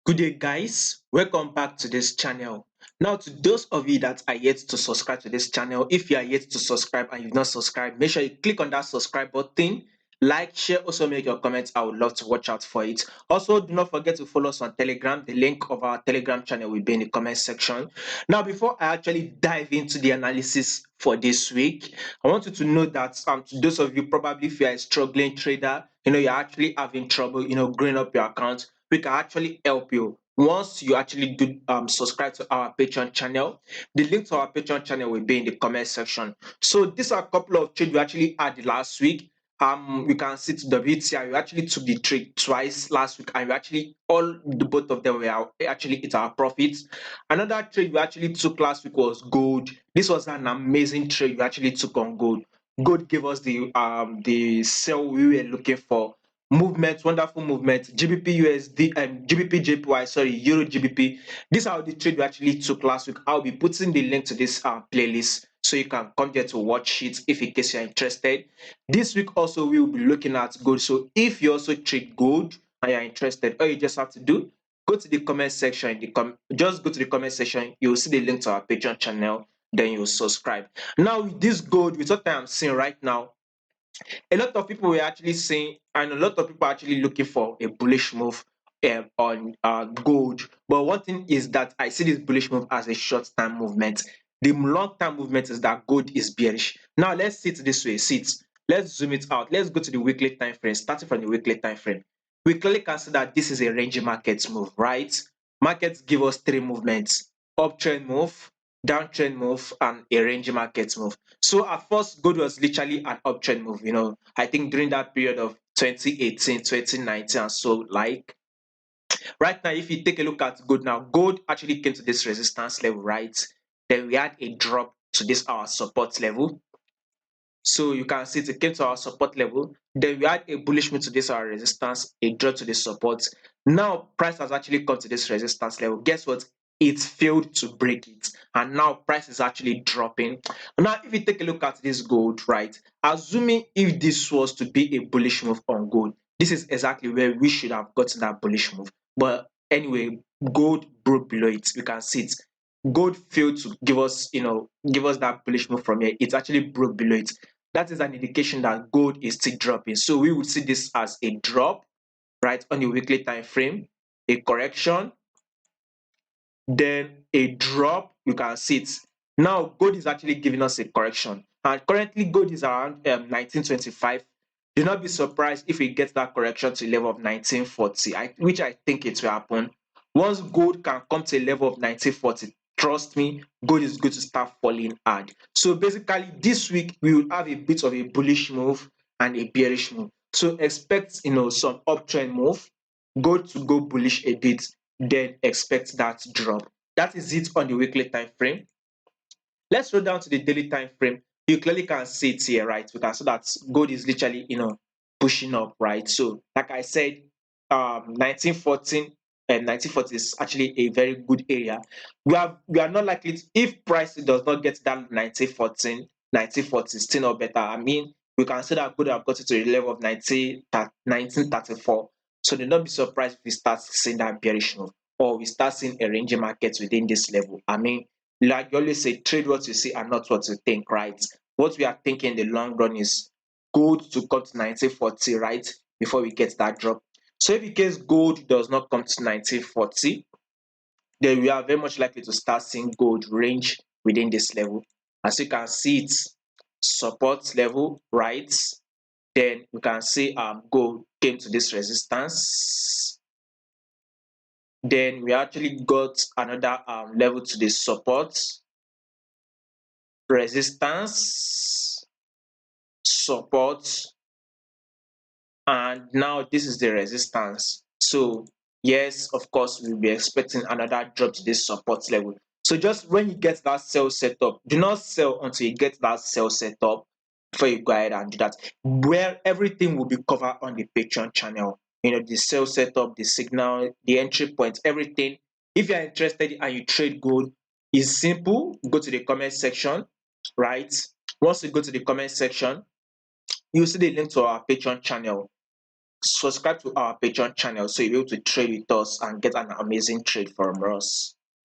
Good day, guys. Welcome back to this channel. Now, to those of you that are yet to subscribe to this channel, if you are yet to subscribe and you've not subscribed, make sure you click on that subscribe button, like, share, also make your comments. I would love to watch out for it. Also, do not forget to follow us on Telegram. The link of our Telegram channel will be in the comment section. Now, before I actually dive into the analysis for this week, I want you to know that to those of you, probably if you're a struggling trader, you're actually having trouble, growing up your account, we can actually help you once you actually do subscribe to our Patreon channel. The link to our Patreon channel will be in the comment section. So these are a couple of trades we actually had last week. You can see to WTI, we actually took the trade twice last week, and we actually both of them were actually hit our profits. Another trade we actually took last week was gold. This was an amazing trade we actually took on gold. Gold gave us the sell we were looking for. Movement, wonderful movement. GBP USD and GBP JPY, sorry, Euro GBP. These are the trade we actually took last week. I'll be putting the link to this playlist so you can come there to watch it if in case you're interested. This week also we will be looking at gold. So if you also trade gold and you're interested, all you just have to do, go to the comment section. Just go to the comment section. You'll see the link to our Patreon channel. Then you'll subscribe. Now with this gold, with what I'm seeing right now, a lot of people were actually saying, and a lot of people are actually looking for a bullish move on gold. But one thing is that I see this bullish move as a short-term movement. The long-term movement is that gold is bearish. Now let's see it this way. See it. Let's zoom it out. Let's go to the weekly time frame. Starting from the weekly time frame, we clearly can see that this is a range market move, right? Markets give us three movements: uptrend move, downtrend move, and a range market move. So at first, gold was literally an uptrend move. I think during that period of 2018, 2019, and so like right now, if you take a look at gold now, gold actually came to this resistance level, right? Then we had a drop to this our support level. So you can see it came to our support level. Then we had a bullish move to this our resistance, a drop to the support. Now price has actually come to this resistance level. Guess what? It failed to break it, and now price is actually dropping. Now, if you take a look at this gold, right? Assuming if this was to be a bullish move on gold, this is exactly where we should have gotten that bullish move. But anyway, gold broke below it. You can see it. Gold failed to give us that bullish move from here. It actually broke below it. That is an indication that gold is still dropping. So we would see this as a drop, right, on the weekly time frame, a correction, then a drop. You can see it. Now gold is actually giving us a correction, and currently gold is around 1925. Do not be surprised if we get that correction to a level of 1940, which I think it will happen. Once gold can come to a level of 1940, trust me, gold is going to start falling hard. So basically this week we will have a bit of a bullish move and a bearish move. So expect some uptrend move, gold to go bullish a bit, then expect that drop. That is it on the weekly time frame. Let's roll down to the daily time frame. You clearly can see it here, right? We can see that gold is literally, pushing up, right? So, like I said, 1914 and 1940 is actually a very good area. We are not likely to, if price does not get that 1914, 1940 is still not better. I mean, we can see that gold have got it to the level of 1934. So do not be surprised if we start seeing that bearish move, or we start seeing a range market within this level. I mean, like you always say, trade what you see and not what you think, right? What we are thinking in the long run is gold to come to 1940, right? Before we get that drop. So if in case gold does not come to 1940, then we are very much likely to start seeing gold range within this level. As you can see, it's support level, right? Then you can see gold came to this resistance. Then we actually got another level to the support, resistance, support, and now this is the resistance. So yes, of course, we'll be expecting another drop to this support level. So just when you get that sell set up, do not sell until you get that sell set up before you go ahead and do that. Where everything will be covered on the Patreon channel. The sell setup, the signal, the entry point, everything. If you're interested and you trade gold, it's simple. Go to the comment section, right? Once you go to the comment section, you see the link to our Patreon channel. subscribe to our Patreon channel so you'll be able to trade with us and get an amazing trade from us.